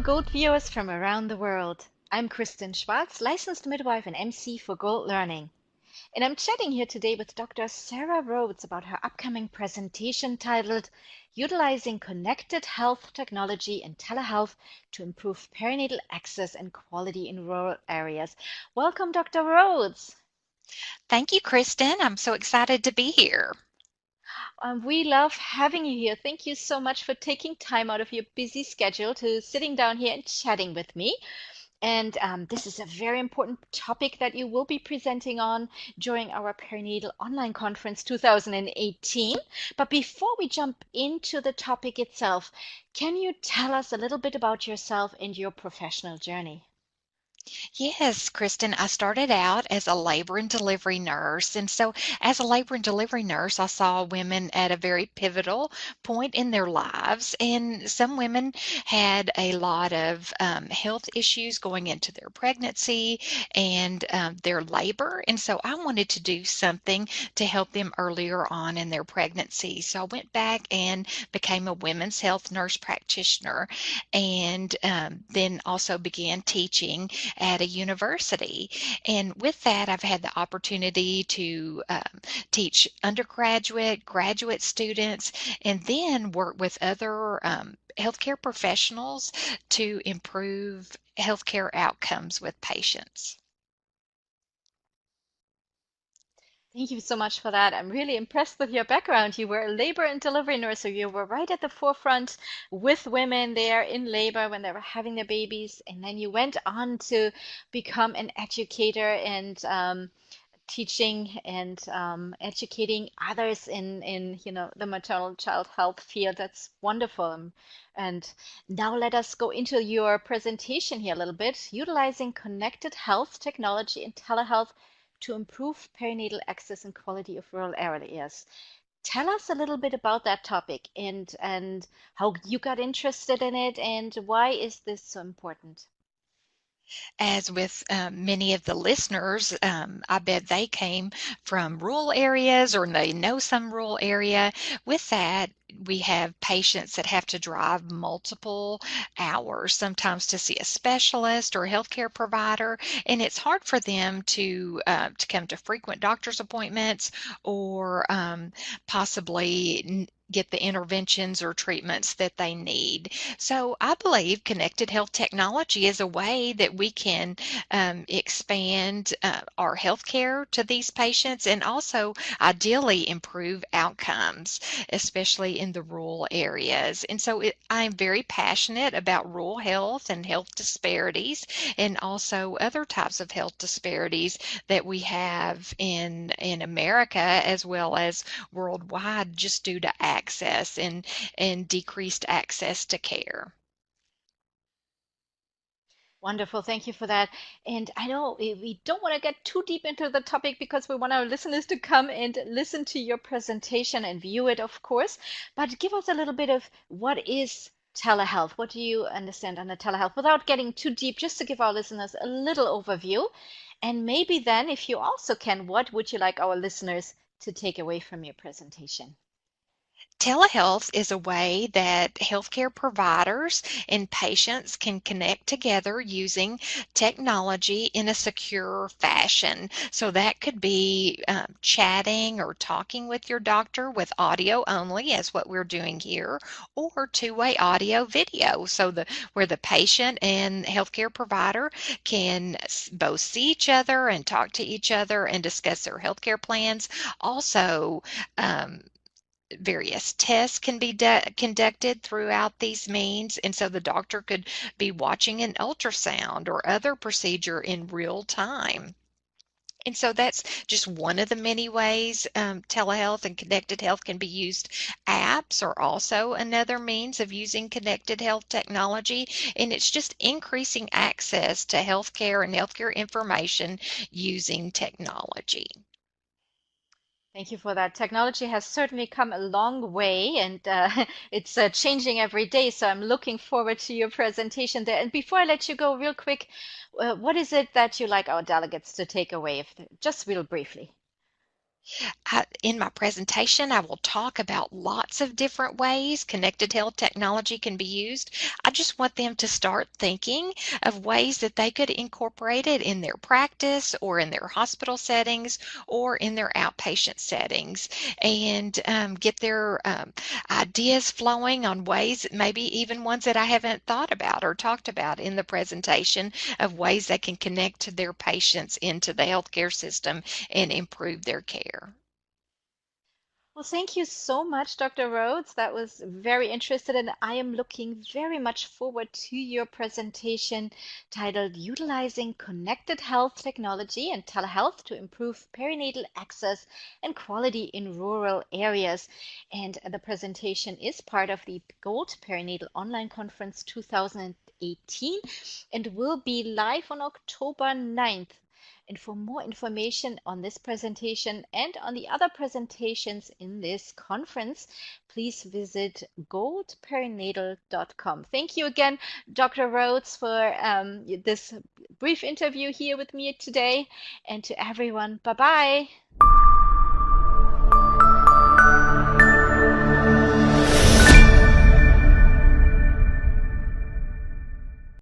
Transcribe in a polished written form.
Gold viewers from around the world. I'm Kristen Schwartz, licensed midwife and MC for Gold Learning. And I'm chatting here today with Dr. Sarah Rhodes about her upcoming presentation titled Utilizing Connected Health Technology and Telehealth to Improve Perinatal Access and Quality in Rural Areas. Welcome, Dr. Rhodes. Thank you, Kristen. I'm so excited to be here. We love having you here. Thank you so much for taking time out of your busy schedule to sitting down here and chatting with me. And this is a very important topic that you will be presenting on during our Perinatal Online Conference 2018. But before we jump into the topic itself, can you tell us a little bit about yourself and your professional journey? Yes, Kristen, I started out as a labor and delivery nurse. And so, as a labor and delivery nurse, I saw women at a very pivotal point in their lives. And some women had a lot of health issues going into their pregnancy and their labor. And so, I wanted to do something to help them earlier on in their pregnancy. So, I went back and became a women's health nurse practitioner and then also began teaching at a university. And with that, I've had the opportunity to teach undergraduate, graduate students, and then work with other healthcare professionals to improve healthcare outcomes with patients. Thank you so much for that. I'm really impressed with your background. You were a labor and delivery nurse, so you were right at the forefront with women there in labor when they were having their babies. And then you went on to become an educator and teaching and educating others in the maternal child health field. That's wonderful. And now let us go into your presentation here a little bit, utilizing connected health technology and telehealth to improve perinatal access and quality of rural areas. Tell us a little bit about that topic and how you got interested in it and why is this so important? As with many of the listeners, I bet they came from rural areas or they know some rural area. With that, we have patients that have to drive multiple hours, sometimes to see a specialist or a healthcare provider, and it's hard for them to come to frequent doctor's appointments or possibly get the interventions or treatments that they need. So I believe connected health technology is a way that we can expand our health care to these patients and also ideally improve outcomes, especially in the rural areas. And so I'm very passionate about rural health and health disparities and also other types of health disparities that we have in America as well as worldwide just due to access and decreased access to care. Wonderful. Thank you for that. And I know we don't want to get too deep into the topic because we want our listeners to come and listen to your presentation and view it, of course. But give us a little bit of what is telehealth? What do you understand under telehealth without getting too deep, just to give our listeners a little overview. And maybe then, if you also can, what would you like our listeners to take away from your presentation? Telehealth is a way that healthcare providers and patients can connect together using technology in a secure fashion. So that could be chatting or talking with your doctor with audio only, as what we're doing here, or two-way audio video. So where the patient and healthcare provider can both see each other and talk to each other and discuss their healthcare plans. Also, um, various tests can be conducted throughout these means, and so the doctor could be watching an ultrasound or other procedure in real time. And so that's just one of the many ways telehealth and connected health can be used. Apps are also another means of using connected health technology, and it's just increasing access to healthcare and healthcare information using technology. Thank you for that. Technology has certainly come a long way and it's changing every day. So I'm looking forward to your presentation there. And before I let you go, real quick, what is it that you like our delegates to take away, just real briefly? In my presentation, I will talk about lots of different ways connected health technology can be used. I just want them to start thinking of ways that they could incorporate it in their practice or in their hospital settings or in their outpatient settings, and get their ideas flowing on ways, maybe even ones that I haven't thought about or talked about in the presentation, of ways they can connect to their patients into the healthcare system and improve their care. Well, thank you so much, Dr. Rhodes. That was very interesting, and I am looking very much forward to your presentation titled Utilizing Connected Health Technology and Telehealth to Improve Perinatal Access and Quality in Rural Areas. And the presentation is part of the Gold Perinatal Online Conference 2018 and will be live on October 9th. And for more information on this presentation and on the other presentations in this conference, please visit goldperinatal.com. Thank you again, Dr. Rhodes, for this brief interview here with me today. And to everyone, bye bye.